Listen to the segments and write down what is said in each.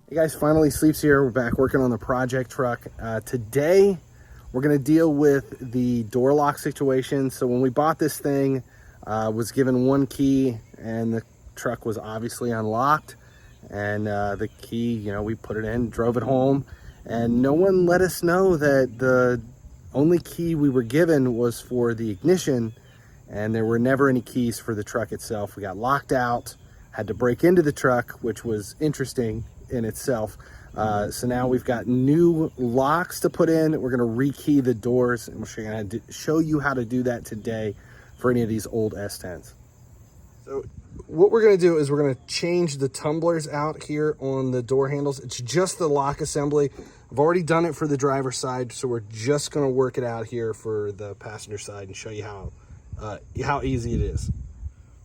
Hey guys, finally Sleeps here. We're back working on the project truck. Today, we're gonna deal with the door lock situation. So when we bought this thing, was given one key and the truck was obviously unlocked. And the key, we put it in, drove it home, and no one let us know that the only key we were given was for the ignition, and there were never any keys for the truck itself. We got locked out, had to break into the truck, which was interesting in itself. So now we've got new locks to put in. We're gonna rekey the doors, and we're show you how to do that today for any of these old S10s. So what we're gonna do is we're gonna change the tumblers out here on the door handles. It's just the lock assembly. I've already done it for the driver's side, so we're just gonna work it out here for the passenger side and show you how easy it is.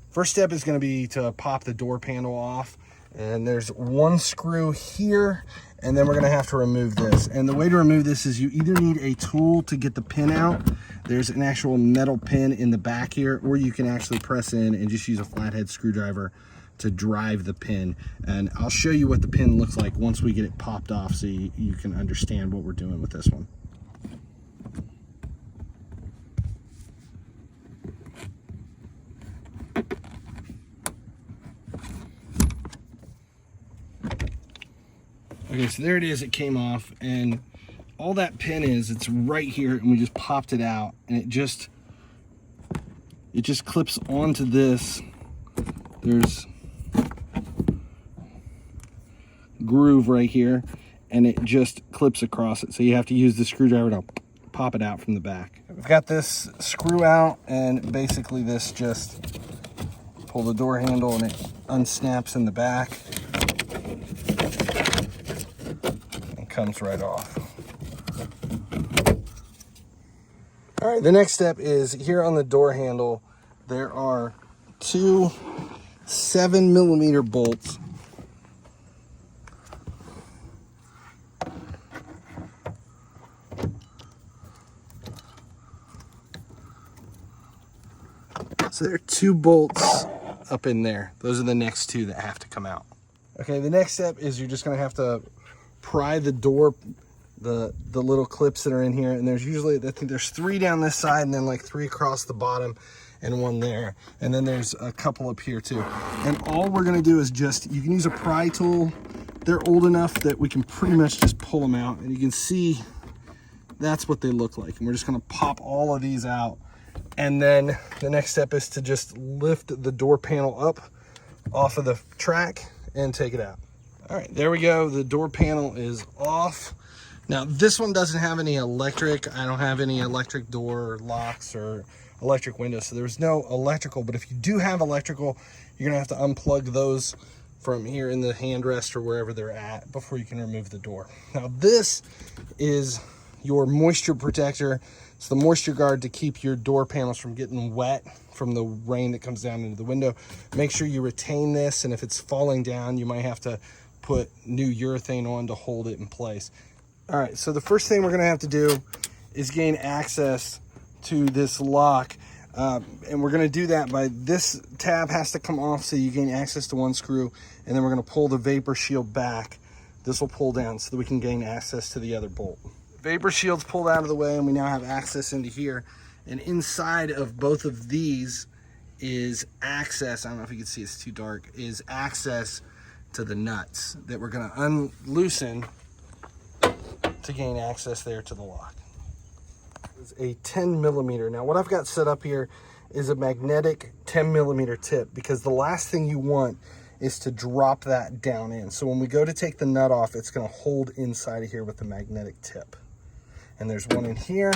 First step is gonna be to pop the door panel off. And there's one screw here, and then we're gonna have to remove this. And the way to remove this is you either need a tool to get the pin out. There's an actual metal pin in the back here, or you can actually press in and just use a flathead screwdriver to drive the pin. And I'll show you what the pin looks like once we get it popped off, so you can understand what we're doing with this one. Okay, so there it is, it came off, and all that pin is, it's right here, and we just popped it out, and it just clips onto this. There's a groove right here, and it just clips across it, so you have to use the screwdriver to pop it out from the back. We've got this screw out, and basically this just pull the door handle, and it unsnaps in the back. Comes right off. All right, the next step is here on the door handle, there are two 7mm bolts. So there are two bolts up in there. Those are the next two that have to come out. Okay, the next step is you're just gonna have to pry the door, the little clips that are in here, and there's usually, I think there's 3 down this side, and then like 3 across the bottom and 1 there, and then there's a couple up here too. And all we're gonna do is you can use a pry tool. They're old enough that we can pretty much just pull them out, and you can see that's what they look like. And we're just gonna pop all of these out, and then the next step is to just lift the door panel up off of the track and take it out. All right, there we go. The door panel is off. Now, this one doesn't have any electric. I don't have any electric door locks or electric windows, so there's no electrical. But if you do have electrical, you're gonna have to unplug those from here in the handrest or wherever they're at before you can remove the door. Now, this is your moisture protector. It's the moisture guard to keep your door panels from getting wet from the rain that comes down into the window. Make sure you retain this, and if it's falling down, you might have to put new urethane on to hold it in place. All right, so the first thing we're gonna have to do is gain access to this lock. And we're gonna do that by, this tab has to come off so you gain access to one screw, and then we're gonna pull the vapor shield back. This will pull down so that we can gain access to the other bolt. Vapor shield's pulled out of the way, and we now have access into here. And inside of both of these is access, I don't know if you can see, it's too dark, is access to the nuts that we're going to unloosen to gain access there to the lock. It's a 10mm. Now what I've got set up here is a magnetic 10mm tip, because the last thing you want is to drop that down in. So when we go to take the nut off, it's going to hold inside of here with the magnetic tip. And there's one in here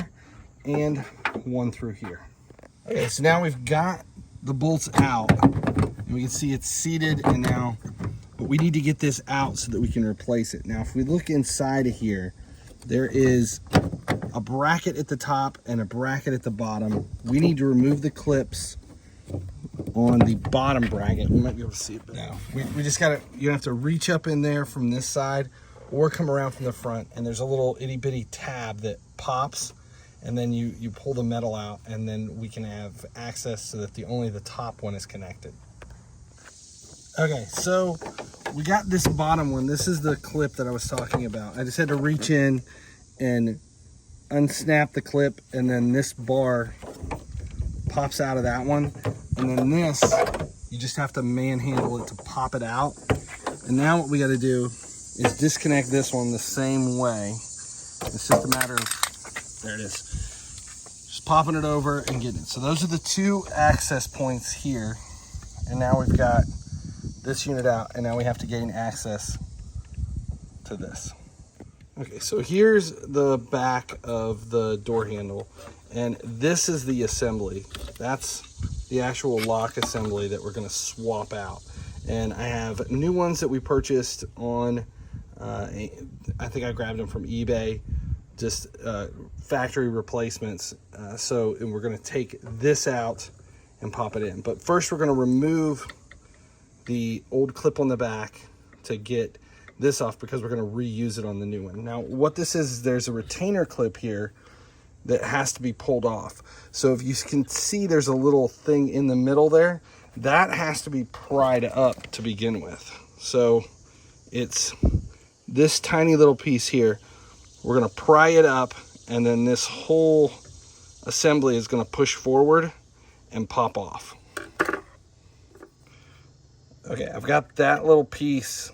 and one through here. Okay, so now we've got the bolts out, and we can see it's seated, and now, but we need to get this out so that we can replace it. Now, if we look inside of here, there is a bracket at the top and a bracket at the bottom. We need to remove the clips on the bottom bracket. We might be able to see it, but now we just gotta, you have to reach up in there from this side or come around from the front, and there's a little itty bitty tab that pops, and then you pull the metal out, and then we can have access so that only the top one is connected. Okay, so we got this bottom one. This is the clip that I was talking about. I just had to reach in and unsnap the clip, and then this bar pops out of that one. And then this, you just have to manhandle it to pop it out. And now what we got to do is disconnect this one the same way. It's just a matter of, there it is, just popping it over and getting it. So those are the two access points here. And now we've got this unit out, and now we have to gain access to this. Okay, so here's the back of the door handle, and this is the assembly. That's the actual lock assembly that we're gonna swap out. And I have new ones that we purchased on, I think I grabbed them from eBay, just factory replacements. And we're gonna take this out and pop it in. But first we're gonna remove the old clip on the back to get this off, because we're going to reuse it on the new one. Now what this is there's a retainer clip here that has to be pulled off. So if you can see, there's a little thing in the middle there that has to be pried up to begin with. So it's this tiny little piece here. We're going to pry it up, and then this whole assembly is going to push forward and pop off. Okay, I've got that little piece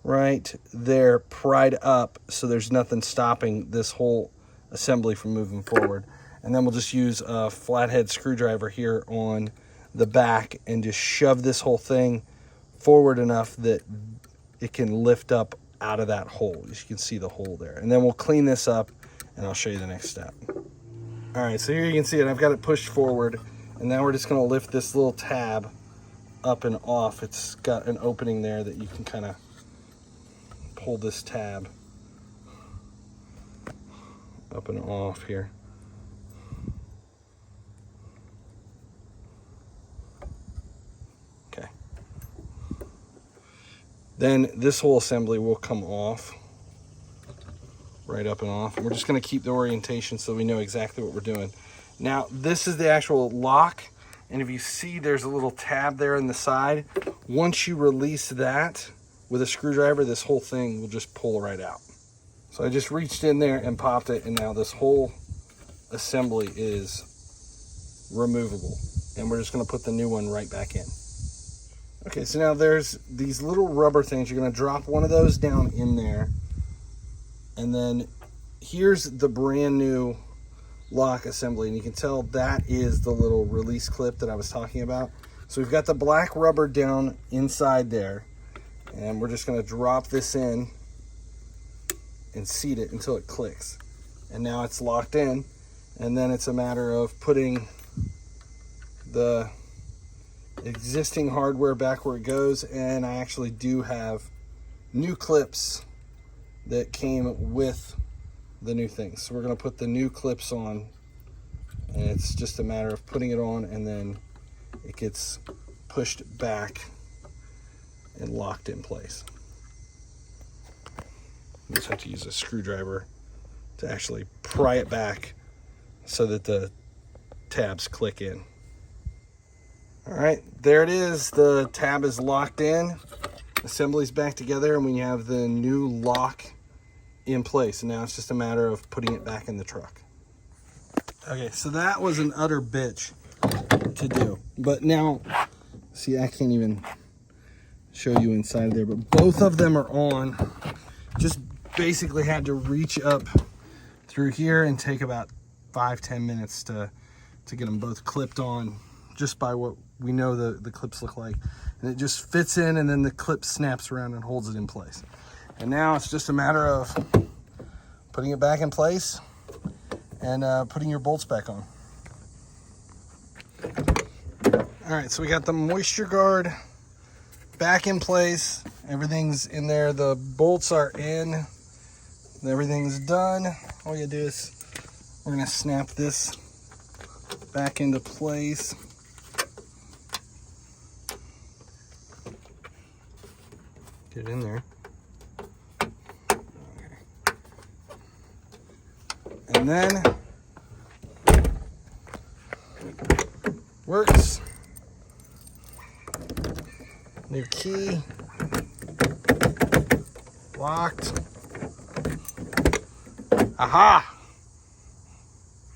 right there pried up, so there's nothing stopping this whole assembly from moving forward. And then we'll just use a flathead screwdriver here on the back and just shove this whole thing forward enough that it can lift up out of that hole. As you can see the hole there. And then we'll clean this up and I'll show you the next step. All right, so here you can see it. I've got it pushed forward, and now we're just going to lift this little tab up and off. It's got an opening there that you can kind of pull this tab up and off here. Okay. Then this whole assembly will come off, right up and off. And we're just going to keep the orientation so we know exactly what we're doing. Now this is the actual lock, and if you see there's a little tab there in the side. Once you release that with a screwdriver, this whole thing will just pull right out. So I just reached in there and popped it, and now this whole assembly is removable, and we're just going to put the new one right back in. Okay, so now there's these little rubber things. You're going to drop one of those down in there, and then here's the brand new lock assembly, and you can tell that is the little release clip that I was talking about. So we've got the black rubber down inside there, and we're just going to drop this in and seat it until it clicks. And now it's locked in, and then it's a matter of putting the existing hardware back where it goes. And I actually do have new clips that came with the new things. So we're going to put the new clips on, and it's just a matter of putting it on, and then it gets pushed back and locked in place. You just have to use a screwdriver to actually pry it back so that the tabs click in. All right, there it is. The tab is locked in, assembly's back together, and we have the new lock in place. And now it's just a matter of putting it back in the truck. Okay, so that was an utter bitch to do. But now, see, I can't even show you inside there, but both of them are on. Just basically had to reach up through here and take about 5-10 minutes to get them both clipped on, just by what we know the clips look like. And it just fits in, and then the clip snaps around and holds it in place. And now it's just a matter of putting it back in place and putting your bolts back on. All right, so we got the moisture guard back in place. Everything's in there. The bolts are in. Everything's done. All you do is we're gonna snap this back into place. Get it in there. Okay. And then works. New key. Locked. Aha!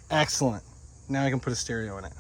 Excellent. Now I can put a stereo in it.